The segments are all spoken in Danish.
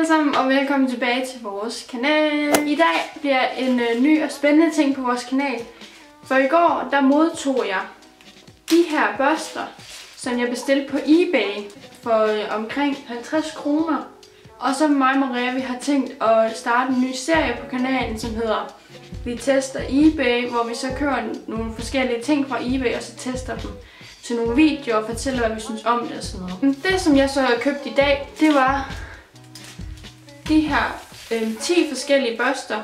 alle sammen, og velkommen tilbage til vores kanal. I dag bliver en ny og spændende ting på vores kanal. For i går, der modtog jeg de her børster, som jeg bestilte på eBay for omkring 50 kroner. Og så mig og Maria, vi har tænkt at starte en ny serie på kanalen, som hedder Vi tester eBay, hvor vi så kører nogle forskellige ting fra eBay, og så tester dem til nogle videoer og fortæller, hvad vi synes om det og sådan noget. Det, som jeg så har købt i dag, det var de her 10 forskellige børster.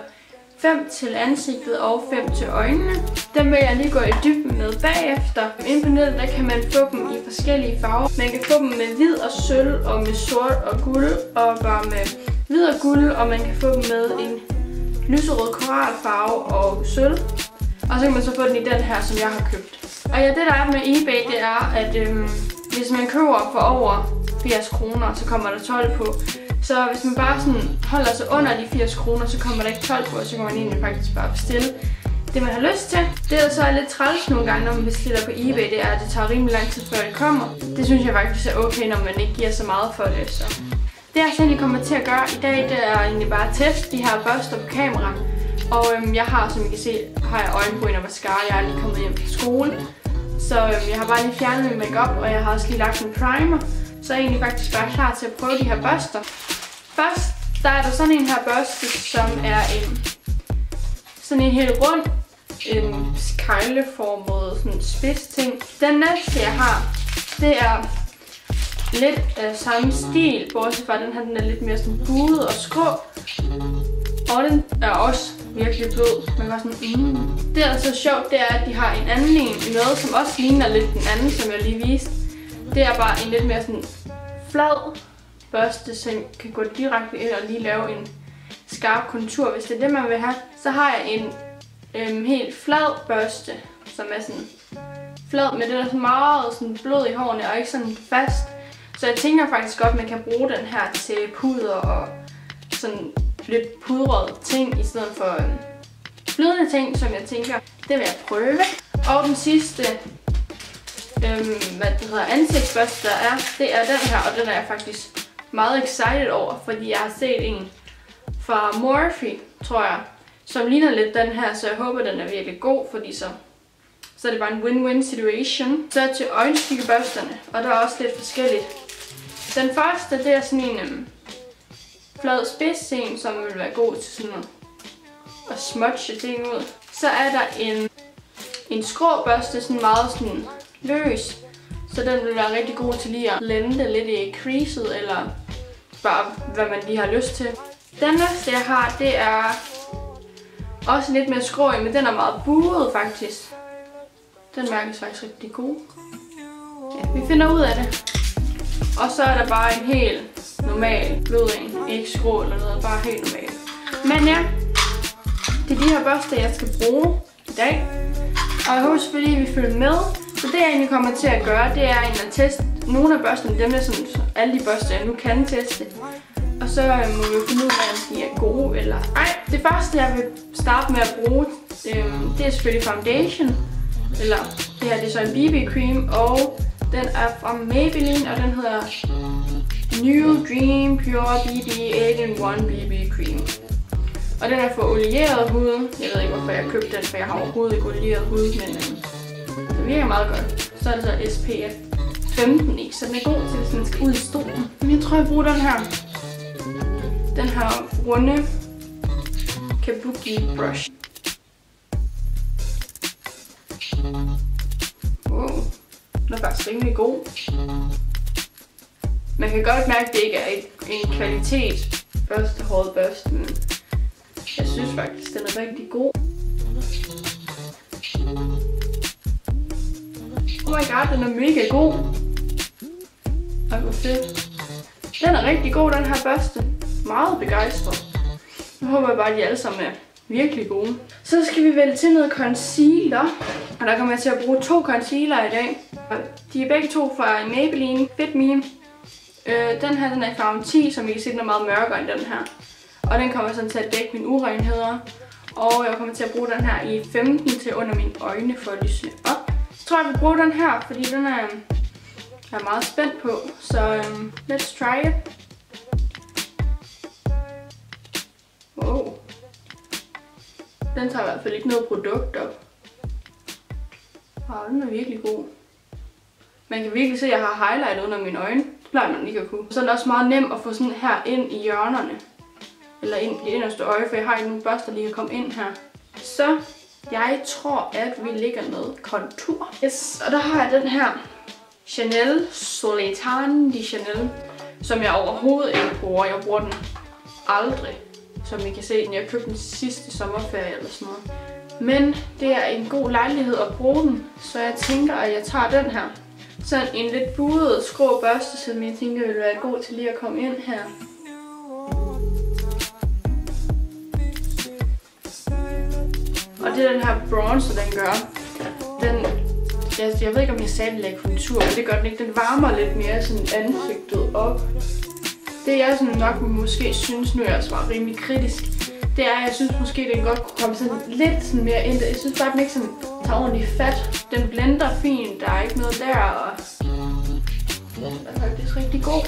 5 til ansigtet og 5 til øjnene. Dem vil jeg lige gå i dybden med bagefter. Inde på nettet, der kan man få dem i forskellige farver. Man kan få dem med hvid og sølv, og med sort og guld, og bare med hvid og guld, og man kan få dem med en lyserød koralfarve og sølv. Og så kan man så få den i den her, som jeg har købt. Og ja, det der er med eBay, det er, at hvis man køber for over 80 kroner, så kommer der 12 på. Så hvis man bare sådan holder sig under de 80 kroner, så kommer der ikke 12 på, og så kan man egentlig faktisk bare bestille det, man har lyst til. Det der så er lidt træls nogle gange, når man bestiller på eBay, det er, at det tager rimelig lang tid, før det kommer. Det synes jeg faktisk er okay, når man ikke giver så meget for det. Så det jeg egentlig kommer til at gøre i dag, det er egentlig bare at teste de her børster på kamera. Og jeg har, som I kan se, har jeg øjenbryn og mascara. Jeg er lige kommet hjem fra skole. Så jeg har bare lige fjernet min makeup, og jeg har også lige lagt en primer. Så er jeg egentlig faktisk bare klar til at prøve de her børster. Først, der er der sådan en her børste, som er sådan en helt rund, en kegleformet sådan spids ting. Den næste jeg har, det er lidt af samme stil, bortset fra den her, den er lidt mere sådan buet og skrå. Og den er også virkelig blød. Man kan sådan, Det der er så sjovt, det er, at de har en anden en med, som også ligner lidt den anden, som jeg lige viste. Det er bare en lidt mere sådan flad børste, som kan gå direkte ind og lige lave en skarp kontur, hvis det er det, man vil have. Så har jeg en helt flad børste, som er sådan flad, men den er sådan meget sådan blød i hårene og ikke sådan fast. Så jeg tænker faktisk godt, at man kan bruge den her til puder og sådan lidt pudrede ting, i stedet for flydende ting, som jeg tænker, det vil jeg prøve. Og den sidste ansigtsbørste, der er, det er den her, og den er jeg faktisk meget excited over, fordi jeg har set en fra Morphe, tror jeg, som ligner lidt den her, så jeg håber, den er virkelig god, fordi så er det bare en win-win situation. Så til øjenskikkebørsterne, og der er også lidt forskelligt. Den første, det er sådan en flad spids en, som vil være god til sådan at smudge ting ud. Så er der en skrå børste, sådan meget sådan løs, så den vil være rigtig god til lige at blende lidt i creaset, eller bare hvad man lige har lyst til. Den næste jeg har, det er også lidt mere skrå, men den er meget buet faktisk. Den mærkes faktisk rigtig god. Ja, vi finder ud af det. Og så er der bare en helt normal blød en, ikke skrå eller noget, bare helt normal. Men ja, det er de her børster, jeg skal bruge i dag. Og jeg håber selvfølgelig, at vi følger med. Så det jeg egentlig kommer til at gøre, det er egentlig at teste nogle af børsterne, dem der sådan, alle de børster, jeg nu kan teste. Og så må vi jo finde ud af, om de er gode eller ej. Det første, jeg vil starte med at bruge, det er selvfølgelig foundation. Eller det her, det er så en BB cream, og den er fra Maybelline, og den hedder New Dream Pure BB 8-in-1 BB Cream. Og den er for olieret hud. Jeg ved ikke, hvorfor jeg købte den, for jeg har overhovedet ikke olieret hud, men det virker meget godt. Så er det så SPF 15 i, så den er god til, hvis man skal ud i stolen. Men jeg tror, jeg bruger den her. Den her runde Kabuki brush. Wow, den er faktisk rimelig god. Man kan godt mærke, at det ikke er en kvalitet børstehåret børste, men jeg synes faktisk, den er rigtig god. Oh my god, den er mega god. Ej, hvor fedt. Den er rigtig god, den her børste. Meget begejstret. Nu håber jeg bare, at de alle sammen er virkelig gode. Så skal vi vælge til noget concealer. Og der kommer jeg til at bruge 2 concealer i dag. De er begge to fra Maybelline Fit Me. Den her, den er i farven 10, som I kan se, den er meget mørkere end den her. Og den kommer sådan til at dække mine urenheder. Og jeg kommer til at bruge den her i 15 til under mine øjne for at lysne op. Så tror jeg, jeg vil bruge den her, fordi den er jeg er meget spændt på. Så let's try it. Den tager i hvert fald ikke noget produkt op. Den er virkelig god. Man kan virkelig se, at jeg har highlight under mine øjne. Det plejer man ikke at kunne. Så er det også meget nemt at få sådan her ind i hjørnerne. Eller ind i det inderste øje, for jeg har ikke nogen børster, der lige kan komme ind her. Så jeg tror, at vi lægger noget kontur. Yes, og der har jeg den her Chanel Soletan de Chanel, som jeg overhovedet ikke bruger. Jeg bruger den aldrig, som I kan se. Jeg købte den sidste sommerferie eller sådan noget. Men det er en god lejlighed at bruge den, så jeg tænker, at jeg tager den her. Sådan en lidt buet skrå børste, som jeg tænker vil være god til lige at komme ind her. Og det er den her bronzer, den gør. Jeg ved ikke, om jeg sagde, den lagde kontur, men det gør den ikke. Den varmer lidt mere sådan ansigtet op. Det jeg sådan nok måske synes, nu er jeg svaret rimelig kritisk, det er, at jeg synes måske, den godt kunne komme sådan lidt sådan mere ind. Jeg synes bare, den ikke sådan tager ordentligt fat. Den blender fint, der er ikke noget der, og den er faktisk rigtig god.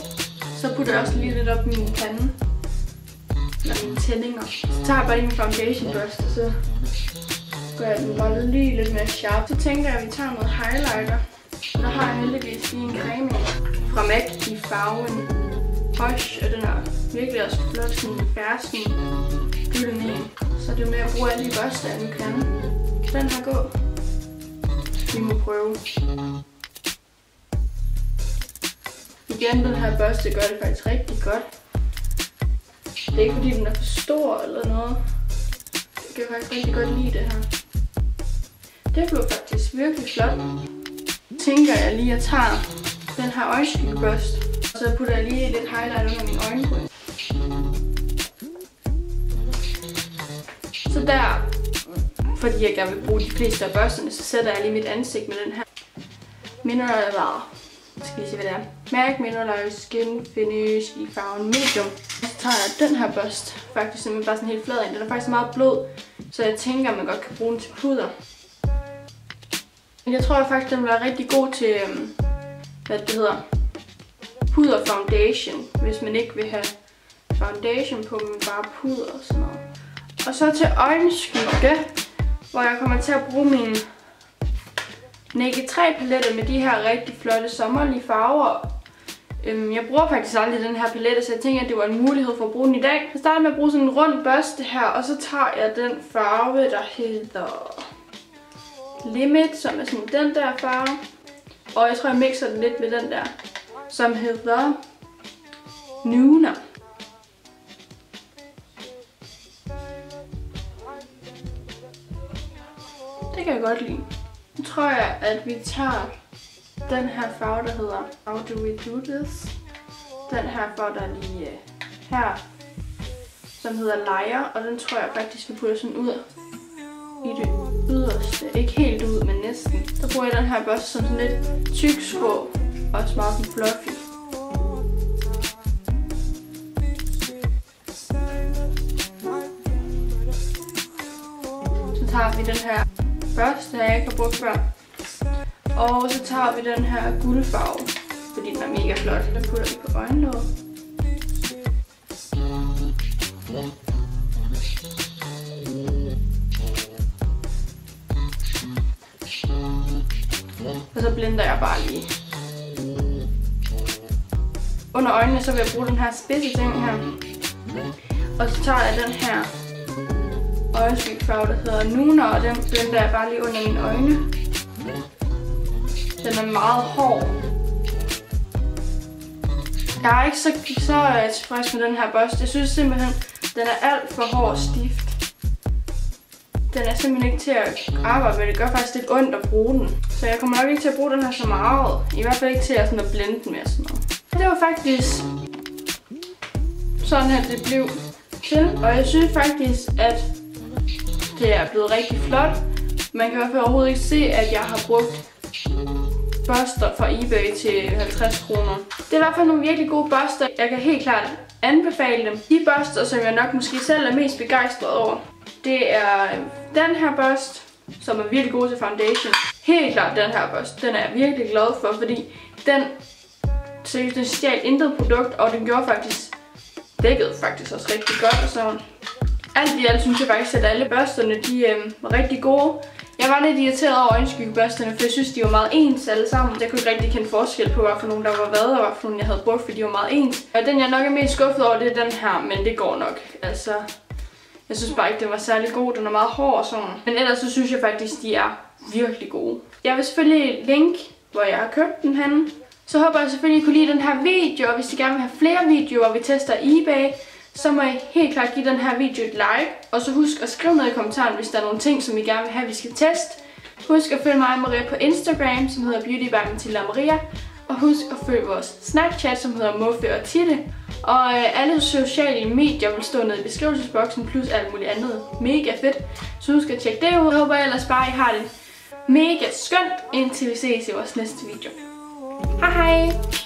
Så putter jeg også lige lidt op i min pande. Eller mine tændinger. Så tager jeg bare lige min foundation børste, så gør jeg den bare lige lidt mere sharp. Så tænker jeg, at vi tager noget highlighter. Og der har jeg heldigvis lige en creme fra MAC i farven Hush, og den er virkelig også flot, sådan en fersken gylden en. Så det er med at bruge alle de børster, jeg nu kan. Den her gå. Vi må prøve. Igen, den her børste gør det faktisk rigtig godt. Det er ikke fordi den er for stor eller noget. Jeg kan faktisk rigtig godt lide det her. Det blev faktisk virkelig flot. Tænker jeg lige at tage den her øjenskyggebørste. Og så putter jeg lige lidt highlight under mine øjenbryn. Så der, fordi jeg gerne vil bruge de fleste af børsterne, så sætter jeg lige mit ansigt med den her Mineral, skal lige se hvad det er. MAC Mineral Skin Finish i farven Medium. Så tager jeg den her børste, faktisk simpelthen bare sådan helt flad ind. Den er faktisk meget blød, så jeg tænker, at man godt kan bruge den til puder. Jeg tror faktisk, den vil være rigtig god til, hvad det hedder, puder foundation, hvis man ikke vil have foundation på, men bare puder og sådan noget. Og så til øjenskygge, hvor jeg kommer til at bruge min Naked 3 palette med de her rigtig flotte sommerlige farver. Jeg bruger faktisk aldrig den her palette, så jeg tænker, at det var en mulighed for at bruge den i dag. Jeg starter med at bruge sådan en rund børste her, og så tager jeg den farve, der hedder Limit, som er sådan den der farve. Og jeg tror, jeg mixer den lidt med den der, som hedder Nuna. Det kan jeg godt lide. Nu tror jeg, at vi tager den her farve, der hedder How Do We Do This. Den her farve, der er lige her, som hedder Liar, og den tror jeg faktisk, vi putter sådan ud i det yderste. Ikke helt ud, men næsten. Så bruger jeg den her børste som sådan lidt tyk skrå, og også meget sådan fluffy. Så tager vi den her børste, jeg ikke har brugt før. Og så tager vi den her guldfarve, fordi den er mega flot. Den putter vi på øjenlåget. Og så blender jeg bare lige. Under øjnene så vil jeg bruge den her spidse ting her. Og så tager jeg den her øjenskyggefarve, der hedder Nuna, og den blender jeg bare lige under mine øjne. Den er meget hård. Jeg er ikke så tilfreds med den her børste. Jeg synes simpelthen, den er alt for hård og stift. Den er simpelthen ikke til at arbejde med. Det gør faktisk lidt ondt at bruge den. Så jeg kommer nok ikke til at bruge den her så meget. I hvert fald ikke til at blende den med sådan noget. Det var faktisk sådan her, det blev til. Og jeg synes faktisk, at det er blevet rigtig flot. Man kan i hvert fald overhovedet ikke se, at jeg har brugt børster fra eBay til 50 kroner. Det er i hvert fald nogle virkelig gode børster. Jeg kan helt klart anbefale dem. De børster, som jeg nok måske selv er mest begejstret over, det er den her børste, som er virkelig god til foundation. Helt klart den her børste. Den er jeg virkelig glad for, fordi den stjal intet produkt, og den gjorde faktisk dækket faktisk også rigtig godt. Og så Alt i alt synes jeg faktisk, at alle børsterne de, var rigtig gode. Jeg var lidt irriteret over øjenskyggebørsterne, for jeg synes, de var meget ens alle sammen. Jeg kunne ikke rigtig kende forskel på, hvad for nogen der var hvad, og hvad for nogen jeg havde brugt, for de var meget ens. Og den jeg nok er mest skuffet over, det er den her, men det går nok. Altså, jeg synes bare ikke, den var særlig god. Den er meget hård og sådan. Men ellers så synes jeg faktisk, de er virkelig gode. Jeg vil selvfølgelig linke, hvor jeg har købt den henne. Så håber jeg selvfølgelig, I kunne lide den her video, og hvis I gerne vil have flere videoer, hvor vi tester eBay, så må I helt klart give den her video et like. Og så husk at skrive ned i kommentaren, hvis der er nogle ting, som I gerne vil have, vi skal teste. Husk at følge mig og Maria på Instagram, som hedder Beauty by Mathilde og Maria. Og husk at følge vores Snapchat, som hedder Muffe og Titte. Og alle sociale medier vil stå nede i beskrivelsesboksen, plus alt muligt andet. Mega fedt. Så husk at tjekke det ud. Jeg håber ellers bare, I har det mega skønt, indtil vi ses i vores næste video. Hej hej!